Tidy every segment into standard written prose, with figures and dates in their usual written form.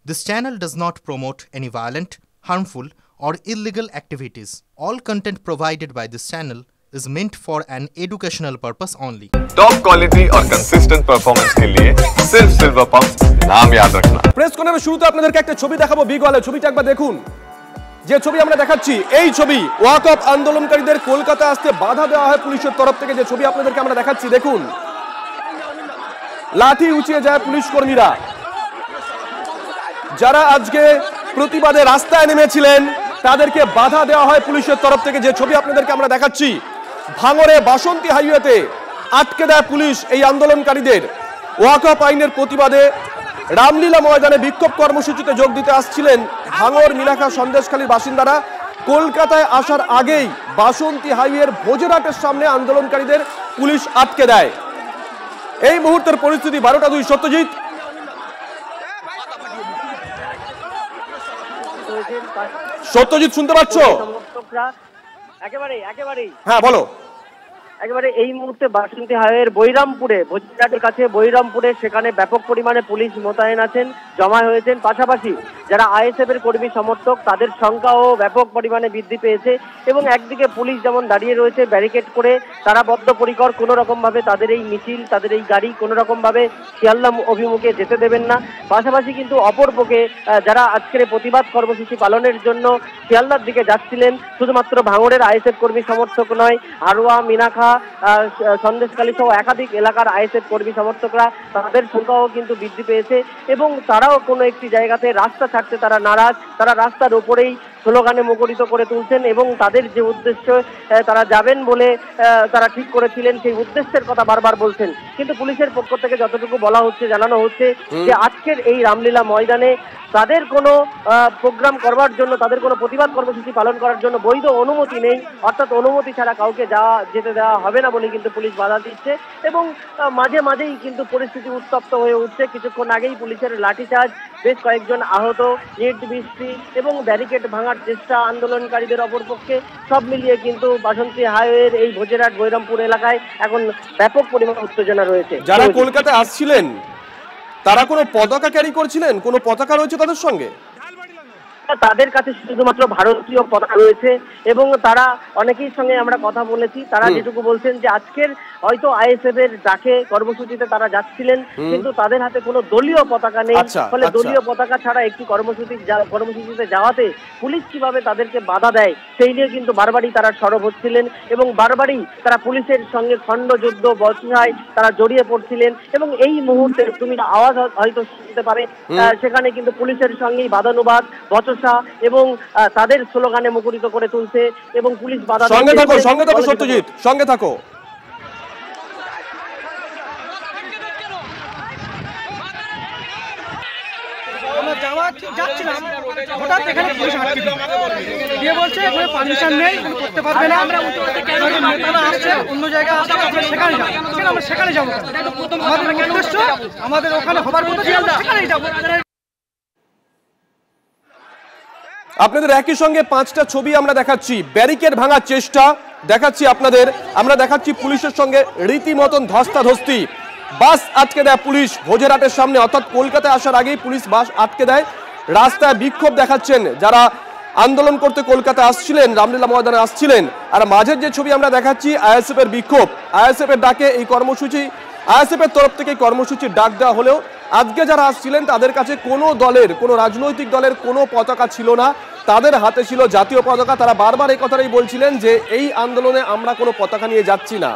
This channel does not promote any violent, harmful, or illegal activities. All content provided by this channel is meant for an educational purpose only. Top quality और consistent performance के लिए सिर्फ silver pump नाम याद रखना। Press কনফারেন্সের শুরুতে আপনাদেরকে একটা ছবি দেখাবো বিগ ওয়ালে। ছবিটা একবার দেখুন। যে ছবি আমরা দেখাচ্ছি এই ছবি ওয়াকফ আন্দোলনকারীদের কলকাতা আসতে বাধা দেওয়া হয় পুলিশের তরফ থেকে। যে ছবি আপনাদেরকে আমরা দেখাচ্ছি দেখুন, লাঠি উঁচিয়ে যায় পুলিশ কর্মীরা। যারা আজকে প্রতিবাদে রাস্তায় নেমেছিলেন তাদেরকে বাধা দেওয়া হয় পুলিশের তরফ থেকে। যে ছবি আপনাদেরকে আমরা দেখাচ্ছি, ভাঙড়ে বাসন্তী হাইওয়েতে আটকে দেয় পুলিশ এই আন্দোলনকারীদের। ওয়াকফ আইনের প্রতিবাদে রামলীলা ময়দানে বিক্ষোভ কর্মসূচিতে যোগ দিতে আসছিলেন ভাঙড় মিনাখা সন্দেশখালীর বাসিন্দারা। কলকাতায় আসার আগেই বাসন্তী হাইওয়ের ভোজেরহাটের সামনে আন্দোলনকারীদের পুলিশ আটকে দেয়। এই মুহূর্তের পরিস্থিতি 12টা 2। সত্যজিৎ, সত্যজিৎ শুনতে পাচ্ছ? হ্যাঁ বলো। একেবারে এই মুহূর্তে বাসন্তী হাইওয়ের বৈরামপুরে, ভোজরাটের কাছে বৈরামপুরে, সেখানে ব্যাপক পরিমাণে পুলিশ মোতায়েন আছেন, জমা হয়েছেন। পাশাপাশি যারা আইএসএফ এর কর্মী সমর্থক তাদের সংখ্যাও ব্যাপক পরিমাণে বৃদ্ধি পেয়েছে এবং একদিকে পুলিশ যেমন দাঁড়িয়ে রয়েছে ব্যারিকেড করে, তারা বদ্ধপরিকর কোনো রকম ভাবে তাদের এই মিছিল, তাদের এই গাড়ি কোনো রকম ভাবে শিয়ালদা অভিমুখে যেতে দেবেন না। পাশাপাশি কিন্তু অপরপক্ষে যারা আজকের প্রতিবাদ কর্মসূচি পালনের জন্য শিয়ালদার দিকে যাচ্ছিলেন, শুধুমাত্র ভাঙড়ের আইএসএফ কর্মী সমর্থক নয়, হারোয়া, মিনাখা, সন্দেশখালী সহ একাধিক এলাকার আইএসএফ কর্মী সমর্থকরা, তাদের সংখ্যাও কিন্তু বৃদ্ধি পেয়েছে এবং তারাও কোনো একটি জায়গাতে রাস্তা ছাড়তে তারা নারাজ। তারা রাস্তার উপরেই স্লোগানে মুখরিত করে তুলছেন এবং তাদের যে উদ্দেশ্য তারা যাবেন বলে তারা ঠিক করেছিলেন সেই উদ্দেশ্যের কথা বারবার বলছেন। কিন্তু পুলিশের পক্ষ থেকে যতটুকু বলা হচ্ছে, জানানো হচ্ছে যে আজকের এই রামলীলা ময়দানে তাদের কোনো প্রোগ্রাম করবার জন্য, তাদের কোনো প্রতিবাদ কর্মসূচি পালন করার জন্য বৈধ অনুমতি নেই, অর্থাৎ অনুমতি ছাড়া কাউকে যেতে দেওয়া হবে না বলে কিন্তু পুলিশ বাধা দিচ্ছে এবং মাঝে মাঝেই কিন্তু পরিস্থিতি উত্তপ্ত হয়ে উঠছে। কিছুক্ষণ আগেই পুলিশের লাঠিচার্জ, বেশ কয়েকজন আহত, ইট বৃষ্টি এবং ব্যারিকেড ভাঙার চেষ্টা আন্দোলনকারীদের অপরপক্ষে, সব মিলিয়ে কিন্তু বাসন্তী হাইওয়ের এই ভোজেরহাট বৈরামপুর এলাকায় এখন ব্যাপক পরিমাণ উত্তেজনা রয়েছে। যারা কলকাতায় আসছিলেন তারা কোনো পতাকা ক্যারি করছিলেন? কোনো পতাকা রয়েছে তাদের সঙ্গে? তাদের কাছে শুধুমাত্র ভারতীয় পতাকা রয়েছে এবং তারা অনেকের সঙ্গে আমরা কথা বলেছি, তারা যেটুকু বলছেন যে আজকের হয়তো আইএসএফ এর ডাকে কর্মসূচিতে তারা যাচ্ছিলেন কিন্তু তাদের হাতে কোনো দলীয় পতাকা নেই। ফলে দলীয় পতাকা ছাড়া একটি কর্মসূচিতে যাওয়াতে পুলিশ কিভাবে তাদেরকে বাধা দেয় সেই নিয়ে কিন্তু বারবারই তারা সরব হচ্ছিলেন এবং বারবারই তারা পুলিশের সঙ্গে খণ্ডযুদ্ধ বচসায় তারা জড়িয়ে পড়ছিলেন এবং এই মুহূর্তে তুমি আওয়াজ হয়তো শুনতে পাবে, সেখানে কিন্তু পুলিশের সঙ্গেই বাদানুবাদ, বচসা এবং তাদের স্লোগানে মুখরিত করে তুলছে এবং পুলিশ বাধা। সঙ্গে থাকো সত্যজিৎ, সঙ্গে থাকো। আমাদের ওখানে হবার কথা ছিল, সেখানেই যাবো। আপনাদের একই সঙ্গে 5টা ছবি আমরা দেখাচ্ছি, ব্যারিকেড ভাঙার চেষ্টা দেখাচ্ছি আপনাদের, আমরা দেখাচ্ছি পুলিশের সঙ্গে রীতিমতন ধস্তাধস্তি। বাস আটকে দেয় পুলিশ ভোজেরহাটের সামনে, অর্থাৎ কলকাতায় আসার আগেই পুলিশ বাস আটকে দেয়। রাস্তায় বিক্ষোভ দেখাচ্ছেন যারা আন্দোলন করতে কলকাতা আসছিলেন, রামলীলা ময়দানে আসছিলেন। আর মাঝের যে ছবি আমরা দেখাচ্ছি আইএসএফ এর বিক্ষোভ, আইএসএফ এর ডাকে এই কর্মসূচি, আইএসএফ এর তরফ থেকে কর্মসূচির ডাক দেওয়া হলেও আজকে যারা আসছিলেন তাদের কাছে কোনো দলের, কোনো রাজনৈতিক দলের কোনো পতাকা ছিল না, তাদের হাতে ছিল জাতীয় পতাকা। তারা বারবার এই কথাটাই বলছিলেন যে এই আন্দোলনে আমরা কোনো পতাকা নিয়ে যাচ্ছি না।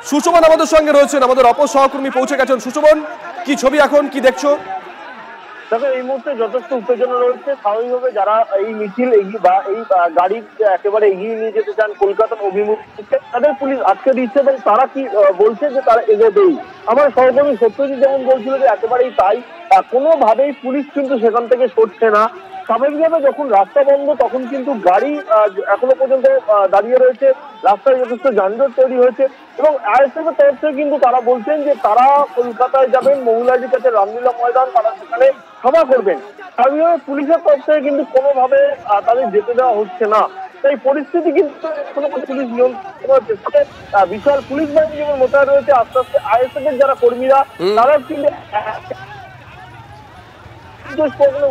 সুশোভন আমাদের সঙ্গে রয়েছেন, আমাদের অপর সহকর্মী পৌঁছে গেছেন। সুশোভন, কি ছবি এখন, কি দেখছো? তবে এই মুহূর্তে যথেষ্ট উত্তেজনা রয়েছে। স্বাভাবিকভাবে যারা এই মিছিল বা এই গাড়ি একেবারে এগিয়ে নিয়ে যেতে চান কলকাতার অভিমুখে, তাদের পুলিশ আটকে দিচ্ছে এবং তারা কি বলছে যে তারা এগোবেই। আমার সহকর্মী সত্যজিৎ যেমন বলছিল যে একেবারেই তাই, কোনোভাবেই পুলিশ কিন্তু সেখান থেকে সরছে না। স্বাভাবিকভাবে যখন রাস্তা বন্ধ তখন কিন্তু গাড়ি এখনো পর্যন্ত দাঁড়িয়ে রয়েছে, রাস্তায় যথেষ্ট যানজট তৈরি হয়েছে এবং আইএসএফ এর তরফ থেকে কিন্তু তারা বলছেন যে তারা কলকাতায় যাবেন, মৌলালির কাছে রামলীলা ময়দান, তারা সেখানে সভা করবেন। স্বাভাবিকভাবে পুলিশের তরফ থেকে কিন্তু কোনোভাবে তাদের যেতে দেওয়া হচ্ছে না। তাই পরিস্থিতি কিন্তু এখনো পুলিশ নিয়ন্ত্রণ করার চেষ্টা, বিশাল পুলিশ বাহিনী যেমন মোতায়েন রয়েছে, আস্তে আস্তে আইএসএফ এর যারা কর্মীরা তারা কিন্তু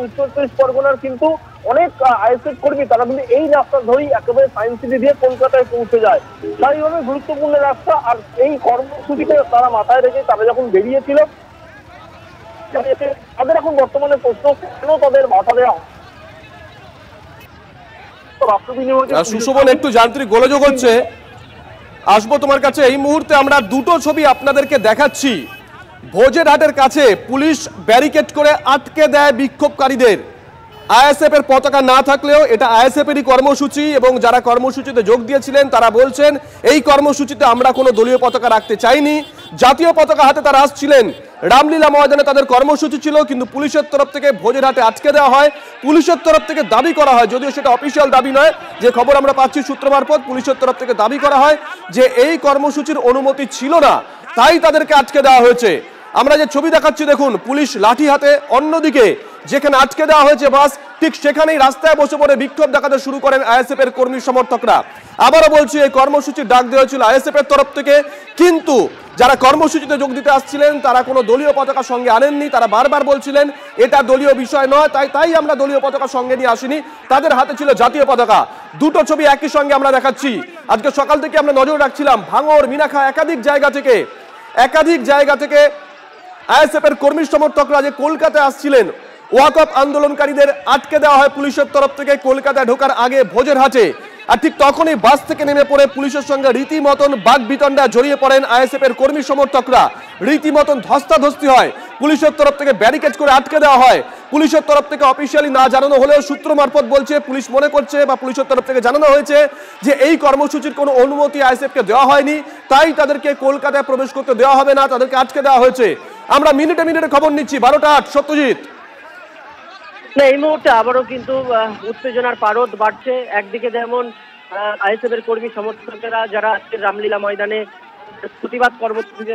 উত্তর চব্বিশ পরগনার কিন্তু অনেক আইএসএফ কর্মী তারা কিন্তু এই রাস্তা ধরেই একেবারে সায়েন্স সিটি দিয়ে কলকাতায় পৌঁছে যায়। স্থায়ীভাবে গুরুত্বপূর্ণ রাস্তা, আর এই কর্মসূচিতে তারা মাথায় রেখে তারা যখন বেরিয়েছিল, তাদের এখন বর্তমানে প্রশ্ন কেন তাদের বাধা দেওয়া। সুশোভন একটু যান্ত্রিক গোলযোগ হচ্ছে, আসবো তোমার কাছে। এই মুহূর্তে আমরা দুটো ছবি আপনাদেরকে দেখাচ্ছি। ভোজেরহাটের কাছে পুলিশ ব্যারিকেড করে আটকে দেয় বিক্ষোভকারীদের। আইএসএফ এর পতাকা না থাকলেও এটা আইএসএফ এরই কর্মসূচি, এবং যারা কর্মসূচিতে যোগ দিয়েছিলেন তারা বলছেন এই কর্মসূচিতে আমরা কোনো দলীয় পতাকা রাখতে চাইনি। জাতীয় পতাকা হাতে তারা আসছিলেন, রামলীলা ময়দানে তাদের কর্মসূচি ছিল, কিন্তু পুলিশের তরফ থেকে ভোজেরহাটে আটকে দেওয়া হয়। পুলিশের তরফ থেকে দাবি করা হয়, যদিও সেটা অফিসিয়াল দাবি নয়, যে খবর আমরা পাচ্ছি সূত্র মারফত, পুলিশের তরফ থেকে দাবি করা হয় যে এই কর্মসূচির অনুমতি ছিল না, তাই তাদেরকে আটকে দেওয়া হয়েছে। আমরা যে ছবি দেখাচ্ছি দেখুন, পুলিশ লাঠি হাতে, অন্যদিকে যেখানে আটকে দেওয়া হয়েছে বাস, ঠিক সেখানেই রাস্তায় বসে পড়ে বিক্ষোভ দেখাতে শুরু করেন আইএসএফ এর কর্মী সমর্থকরা। আবারও বলছি, এই কর্মসূচির ডাক দেওয়া হয়েছিল আইএসএফ এর তরফ থেকে, কিন্তু যারা কর্মসূচিতে যোগ দিতে আসছিলেন তারা কোনো দলীয় পতাকা সঙ্গে আনেননি। তারা বারবার বলছিলেন এটা দলীয় বিষয় নয়, তাই আমরা দলীয় পতাকা সঙ্গে নিয়ে আসিনি। তাদের হাতে ছিল জাতীয় পতাকা। দুটো ছবি একই সঙ্গে আমরা দেখাচ্ছি। আজকে সকাল থেকে আমরা নজর রাখছিলাম ভাঙড়, মিনাখা, একাধিক জায়গা থেকে আইএসএফ এর কর্মী সমর্থকরা যে কলকাতায় আসছিলেন, ওয়াকফ আন্দোলনকারীদের আটকে দেওয়া হয় পুলিশের তরফ থেকে কলকাতায় ঢোকার আগে ভোজেরহাটে। আর ঠিক তখনই বাস থেকে নেমে পড়ে পুলিশের সঙ্গে রীতিমতন বাগবিতণ্ডা জড়িয়ে পড়েন আইএসএফ এর কর্মী সমর্থকরা। রীতিমতন ধস্তাধস্তি হয়, পুলিশের তরফ থেকে ব্যারিকেড করে আটকে দেওয়া হয়। পুলিশের তরফ থেকে অফিসিয়ালি না জানানো হলেও সূত্র মারফত বলছে, পুলিশ মনে করছে বা পুলিশের তরফ থেকে জানানো হয়েছে যে এই কর্মসূচির কোনো অনুমতি আইএসএফকে দেওয়া হয়নি, তাই তাদেরকে কলকাতায় প্রবেশ করতে দেওয়া হবে না, তাদেরকে আটকে দেওয়া হয়েছে। আমরা মিনিটে খবর নিচ্ছি, 12টা 8। সত্যজিৎ, এই মুহূর্তে আবারও কিন্তু উত্তেজনার পারদ বাড়ছে। একদিকে যেমন আইএসএফ এর কর্মী সমর্থকেরা যারা আজকে রামলীলা ময়দানে প্রতিবাদ কর্মসূচিতে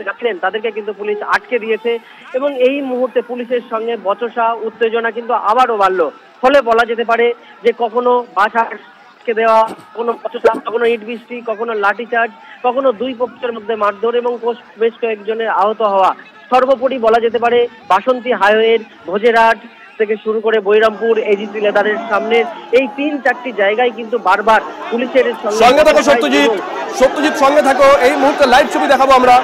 যাচ্ছিলেন তাদেরকে কিন্তু পুলিশ আটকে দিয়েছে, এবং এই মুহূর্তে পুলিশের সঙ্গে বচসা, উত্তেজনা কিন্তু আবারও বাড়লো। ফলে বলা যেতে পারে যে কখনো বাস আটকে দেওয়া, কখনো বচসা, কখনো ইট বৃষ্টি, কখনো লাঠিচার্জ, কখনো দুই পক্ষের মধ্যে মারধর এবং বেশ কয়েকজনের আহত হওয়া। সর্বোপরি বলা যেতে পারে বাসন্তী হাইওয়ের ভোজেরহাট থেকে শুরু করে বৈরামপুর, এজিসি লেদারের সামনে এই 3-4টি জায়গায় কিন্তু বারবার পুলিশের সঙ্গে থাকো সত্যজিৎ সঙ্গে থাকো। এই মুহূর্তে লাইভ ছবি দেখাবো আমরা।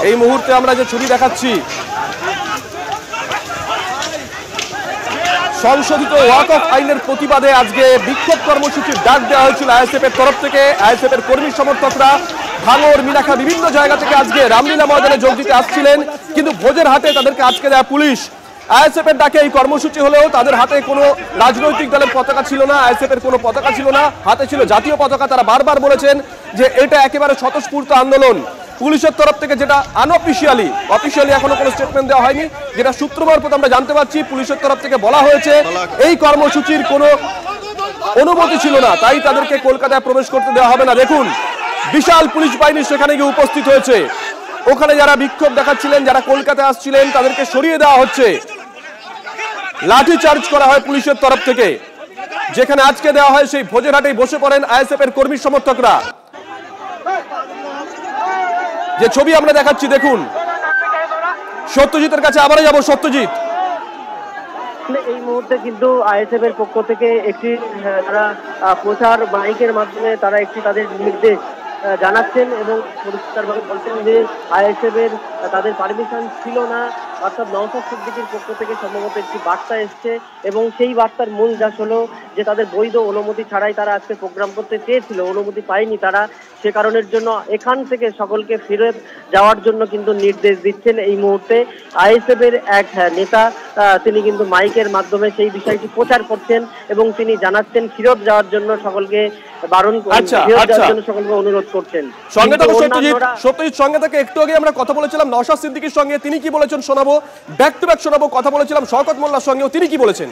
এই মুহূর্তে আমরা যে ছবি দেখাচ্ছি, সংশোধিত ওয়াকফ আইনের প্রতিবাদে আজকে বিক্ষোভ কর্মসূচির ডাক দেওয়া হয়েছিল আইএসএফ এর তরফ থেকে। আইএসএফ এর কর্মী সমর্থকরা ভাঙড়, মিনাখা, বিভিন্ন জায়গা থেকে আজকে রামলীলা ময়দানে যোগ দিতে আসছিলেন, কিন্তু ভোজেরহাটে তাদেরকে আটকে দেয় পুলিশ। আইএসএফ এর ডাকে এই কর্মসূচি হলেও তাদের হাতে কোনো রাজনৈতিক দলের পতাকা ছিল না, আইএসএফ এর কোনো পতাকা ছিল না, হাতে ছিল জাতীয় পতাকা। তারা বারবার বলেছেন যে এটা একেবারে স্বতঃস্ফূর্ত আন্দোলন। পুলিশের তরফ থেকে যেটা অফিসিয়ালি এখনো কোনো স্টেটমেন্ট দেওয়া হয়নি, যেটা সূত্র মারফত আমরা জানতে পারছি, পুলিশের তরফ থেকে বলা হয়েছে এই কর্মসূচির কোনো অনুমতি ছিল না, তাই তাদেরকে কলকাতায় প্রবেশ করতে দেওয়া হবে না। দেখুন, বিশাল পুলিশ বাহিনী সেখানে গিয়ে উপস্থিত হয়েছে। ওখানে যারা বিক্ষোভ দেখাচ্ছিলেন, যারা কলকাতায় আসছিলেন, তাদেরকে সরিয়ে দেওয়া হচ্ছে, লাঠি চার্জ করা হয় পুলিশের তরফ থেকে। যেখানে আজকে দেওয়া হয় সেই ভোজেরহাটেই বসে পড়েন আইএসএফ এর কর্মী সমর্থকরা। যে ছবি আমরা দেখাচ্ছি দেখুন, সত্যজিতের কাছে আবারও যাব। সত্যজিৎ, এই মুহূর্তে কিন্তু আইএসএফ এর পক্ষ থেকে একটি তারা প্রচার মাইকের মাধ্যমে তারা একটি তাদের নির্দেশ জানাচ্ছেন এবং পরিষ্কারভাবে বলছেন যে আইএসএফ এর তাদের পারমিশন ছিল না, অর্থাৎ নওশাদ সিদ্দিকীর পক্ষ থেকে সম্ভবত একটি বার্তা এসছে এবং সেই বার্তার মূল যা হলো যে তাদের বৈধ অনুমতি ছাড়াই তারা আজকে প্রোগ্রাম করতে চেয়েছিল, অনুমতি পায়নি তারা, সে কারণের জন্য এখান থেকে সকলকে ফিরে যাওয়ার জন্য কিন্তু নির্দেশ দিচ্ছেন এই মুহূর্তে আইএসএফ এর এক নেতা। তিনি কিন্তু মাইকের মাধ্যমে সেই বিষয়টি প্রচার করছেন এবং তিনি জানাচ্ছেন ফিরত যাওয়ার জন্য সকলকে সকলকে অনুরোধ করছেন। সত্যজিৎ সঙ্গে থেকে একটু আগে আমরা কথা বলেছিলাম নওশাদ সিদ্দিকীর সঙ্গে, তিনি কি বলেছেন শোনাবো, ব্যাক টু ব্যাক শোনাবো। কথা বলেছিলাম শওকত মোল্লার সঙ্গেও, তিনি কি বলেছেন।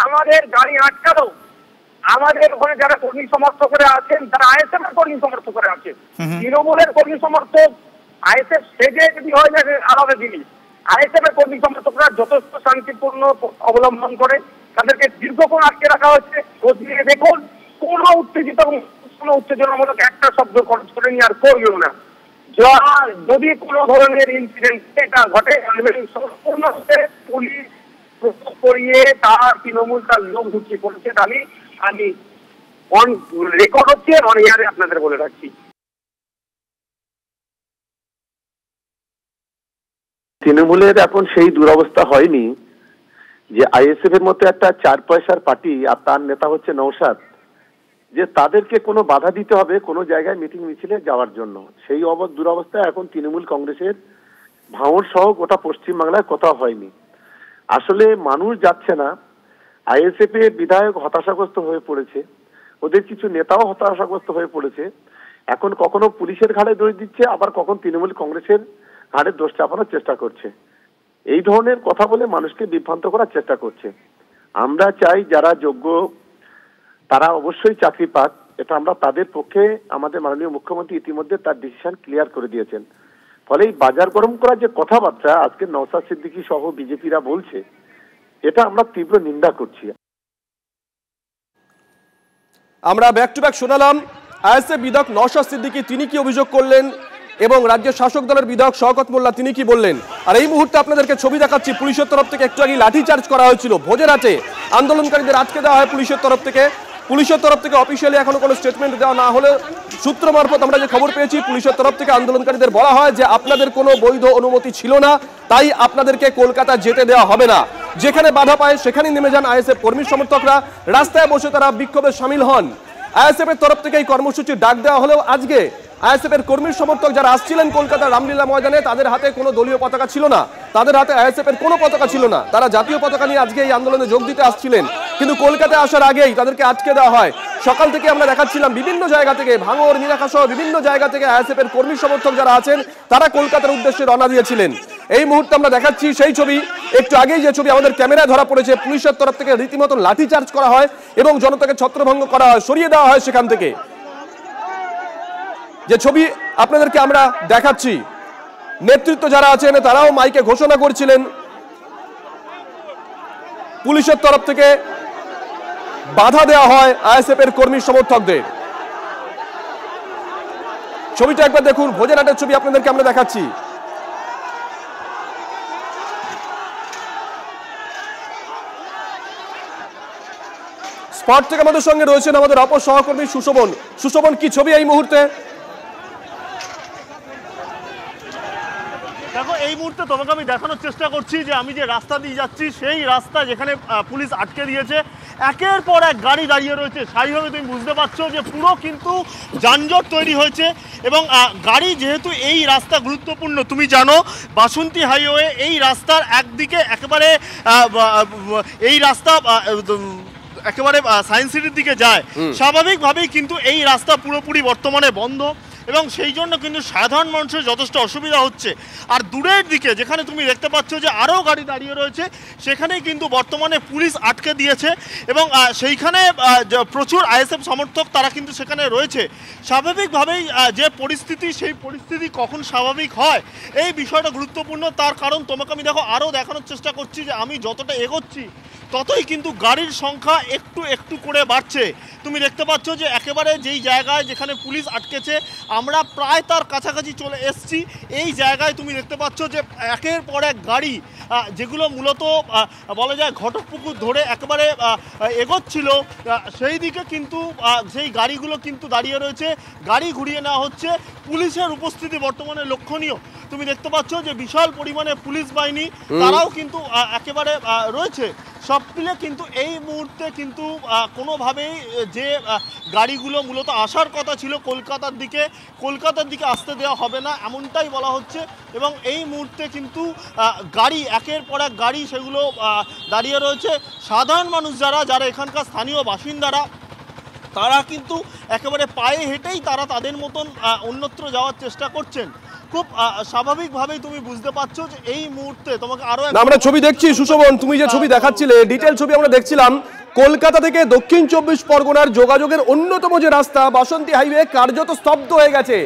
আমাদের গাড়ি আটকানো, আমাদের ওখানে যারা কর্মী সমর্থকরা আছেন, যারা আইএসএফ এর কর্মী সমর্থকরা আছেন, তৃণমূলের কর্মী সমর্থক আইএসএফ সেজে যদি হয় না আলাদা জিনিস। আইএসএফ এর কর্মী সমর্থকরা যথেষ্ট শান্তিপূর্ণ অবলম্বন করে, তাদেরকে দীর্ঘক্ষণ আটকে রাখা হচ্ছে। খোঁজ নিয়ে দেখুন, কোন উত্তেজনামূলক একটা শব্দ খরচ করেনি আর করবেও না। যদি কোনো ধরনের ইনসিডেন্ট এটা ঘটে, সম্পূর্ণরূপে পুলিশ করিয়ে তার তৃণমূল তার লোক ঢুকিয়ে পড়ছে। আমি অন রেকর্ড হচ্ছে, অন এয়ারে আপনাদের বলে রাখছি। তৃণমূলের এখন সেই দুরবস্থা হয়নি যে আইএসএফ এর মতো একটা 4 পয়সার পার্টি আর তার নেতা হচ্ছে নওশাদ, যে তাদেরকে কোনো বাধা দিতে হবে কোনো জায়গায় মিটিং মিছিলে যাওয়ার জন্য। সেই দুরবস্থা এখন তৃণমূল কংগ্রেসের ভাঙড় সহ গোটা পশ্চিমবাংলায় কোথাও হয়নি। আসলে মানুষ যাচ্ছে না, আইএসএফ এর বিধায়ক হতাশাগ্রস্ত হয়ে পড়েছে, ওদের কিছু নেতাও হতাশাগ্রস্ত হয়ে পড়েছে। এখন কখনো পুলিশের ঘাড়ে দোষ দিচ্ছে, আবার কখন তৃণমূল কংগ্রেসের ঘাড়ে দোষ চাপানোর চেষ্টা করছে। এই ধরনের কথা বলে মানুষকে বিভ্রান্ত করার চেষ্টা করছে। আমরা চাই যারা যোগ্য তারা অবশ্যই চাকরি পাক, এটা আমরা তাদের পক্ষে, আমাদের মাননীয় মুখ্যমন্ত্রী ইতিমধ্যে তার ডিসিশন ক্লিয়ার করে দিয়েছেন। ফলে এই বাজার গরম করার যে কথাবার্তা আজকে নওশাদ সিদ্দিকী সহ বিজেপিরা বলছে, এটা আমরা তীব্র নিন্দা করছি। আমরা ব্যাক টু ব্যাক শোনালাম আইএসএফ বিধায়ক নওশাদ সিদ্দিকী তিনি কি অভিযোগ করলেন এবং রাজ্যের শাসক দলের বিধায়ক শওকত মোল্লা তিনি কি বললেন। আর এই মুহূর্তে আপনাদেরকে ছবি দেখাচ্ছি, পুলিশের তরফ থেকে একটু আগে লাঠিচার্জ করা হয়েছিল ভোজেরহাটে, আন্দোলনকারীদের আটকে দেওয়া হয় পুলিশের তরফ থেকে। পুলিশের তরফ থেকে অফিসিয়ালি এখনো কোনো স্টেটমেন্ট দেওয়া না হলে সূত্র মারফত আমরা যে খবর পেয়েছি, পুলিশের তরফ থেকে আন্দোলনকারীদের বলা হয় যে আপনাদের কোনো বৈধ অনুমতি ছিল না, তাই আপনাদেরকে কলকাতা যেতে দেওয়া হবে না। যেখানে বাধা পায় সেখানেই নেমে যান আইএসএফ কর্মী সমর্থকরা, রাস্তায় বসে তারা বিক্ষোভে সামিল হন। আইএসএফ এর তরফ থেকে এই কর্মসূচির ডাক দেওয়া হলেও আজকে আইএসএফ এর কর্মী সমর্থক যারা আসছিলেন কলকাতার রামলীলা ময়দানে, তাদের হাতে কোনো দলীয় পতাকা ছিল না, তাদের হাতে আইএসএফ এর কোনো পতাকা ছিল না। তারা জাতীয় পতাকা নিয়ে আজকে এই আন্দোলনে যোগ দিতে আসছিলেন, কিন্তু কলকাতায় আসার আগেই তাদেরকে আটকে দেওয়া হয়। সকাল থেকে আমরা দেখাচ্ছিলাম বিভিন্ন জায়গা থেকে, ভাঙড়, নীলাখা সহ বিভিন্ন জায়গা থেকে আইএসএফ এর কর্মী সমর্থক যারা আছেন তারা কলকাতার উদ্দেশ্যে রওনা দিয়েছিলেন। এই মুহূর্তে আমরা দেখাচ্ছি সেই ছবি, একটু আগেই যে ছবি আমাদের ক্যামেরায় ধরা পড়েছে। পুলিশের তরফ থেকে রীতিমতো লাঠিচার্জ করা হয় এবং জনতাকে ছত্রভঙ্গ করা হয়, সরিয়ে দেওয়া হয় সেখান থেকে। যে ছবি আপনাদেরকে আমরা দেখাচ্ছি, নেতৃত্ব যারা আছেন তারাও মাইকে ঘোষণা করছিলেন পুলিশের তরফ থেকে বাধা দেওয়া হয় আইএসএফ এর কর্মী সমর্থকদের। ছবিটা একবার দেখুন, ভোজেরহাটের ছবি আপনাদেরকে আমরা দেখাচ্ছি। স্পট থেকে আমাদের সঙ্গে রয়েছেন আমাদের অপর সহকর্মী সুশোভন। সুশোভন, কি ছবি এই মুহূর্তে? দেখো, এই মুহূর্তে তোমাকে আমি দেখানোর চেষ্টা করছি যে আমি যে রাস্তা দিয়ে যাচ্ছি সেই রাস্তা যেখানে পুলিশ আটকে দিয়েছে, একের পর এক গাড়ি দাঁড়িয়ে রয়েছে। স্বাভাবিকভাবে তুমি বুঝতে পারছো যে পুরো কিন্তু যানজট তৈরি হয়েছে এবং গাড়ি যেহেতু এই রাস্তা গুরুত্বপূর্ণ, তুমি জানো বাসন্তী হাইওয়ে এই রাস্তার একদিকে একেবারে এই রাস্তা একেবারে সায়েন্স সিটির দিকে যায়, স্বাভাবিকভাবেই কিন্তু এই রাস্তা পুরোপুরি বর্তমানে বন্ধ এবং সেই জন্য কিন্তু সাধারণ মানুষের যথেষ্ট অসুবিধা হচ্ছে। আর দূরের দিকে যেখানে তুমি দেখতে পাচ্ছ যে আরও গাড়ি দাঁড়িয়ে রয়েছে, সেখানেই কিন্তু বর্তমানে পুলিশ আটকে দিয়েছে এবং সেইখানে প্রচুর আইএসএফ সমর্থক তারা কিন্তু সেখানে রয়েছে। স্বাভাবিকভাবেই যে পরিস্থিতি, সেই পরিস্থিতি কখন স্বাভাবিক হয় এই বিষয়টা গুরুত্বপূর্ণ। তার কারণ তোমাকে আমি দেখো আরও দেখানোর চেষ্টা করছি যে আমি যতটা এগোচ্ছি ততই কিন্তু গাড়ির সংখ্যা একটু একটু করে বাড়ছে। তুমি দেখতে পাচ্ছ যে একেবারে যেই জায়গায় যেখানে পুলিশ আটকেছে আমরা প্রায় তার কাছাকাছি চলে এসেছি। এই জায়গায় তুমি দেখতে পাচ্ছ যে একের পর এক গাড়ি যেগুলো মূলত বলা যায় ঘটকপুকুর ধরে একেবারে এগোচ্ছিল সেই দিকে কিন্তু সেই গাড়িগুলো কিন্তু দাঁড়িয়ে রয়েছে, গাড়ি ঘুরিয়ে নেওয়া হচ্ছে। পুলিশের উপস্থিতি বর্তমানে লক্ষণীয়। তুমি দেখতে পাচ্ছ যে বিশাল পরিমাণে পুলিশ বাহিনী তারাও কিন্তু একেবারে রয়েছে। সব মিলে কিন্তু এই মুহূর্তে কিন্তু কোনোভাবেই যে গাড়িগুলো মূলত আসার কথা ছিল কলকাতার দিকে আসতে দেওয়া হবে না এমনটাই বলা হচ্ছে। এবং এই মুহূর্তে কিন্তু গাড়ি একের পর এক গাড়ি সেগুলো দাঁড়িয়ে রয়েছে। সাধারণ মানুষ যারা এখানকার স্থানীয় বাসিন্দারা তারা কিন্তু একেবারে পায়ে হেঁটেই তারা তাদের মতন অন্যত্র যাওয়ার চেষ্টা করছেন। খুব স্বাভাবিকভাবেই তুমি বুঝতে পারছো যে এই মুহূর্তে তোমাকে আরো আমরা ছবি দেখছি সুশোভন, তুমি যে ছবি দেখাচ্ছিলে ডিটেল ছবি আমরা দেখছিলাম। কলকাতা থেকে দক্ষিণ 24 পরগনার যোগাযোগের অন্যতম যে রাস্তা বাসন্তী হাইওয়ে কার্যত স্তব্ধ হয়ে গেছে,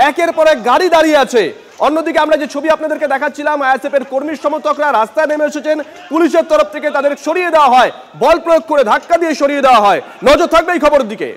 একের পর এক গাড়ি দাঁড়িয়ে আছে। অন্যদিকে আমরা যে ছবি আপনাদেরকে দেখাচ্ছিলাম আইএসএফ এর কর্মী সমর্থকরা রাস্তায় নেমে এসেছেন, পুলিশের তরফ থেকে তাদের সরিয়ে দেওয়া হয়, বল প্রয়োগ করে ধাক্কা দিয়ে সরিয়ে দেওয়া হয়। নজর থাকবে এই খবরের দিকে।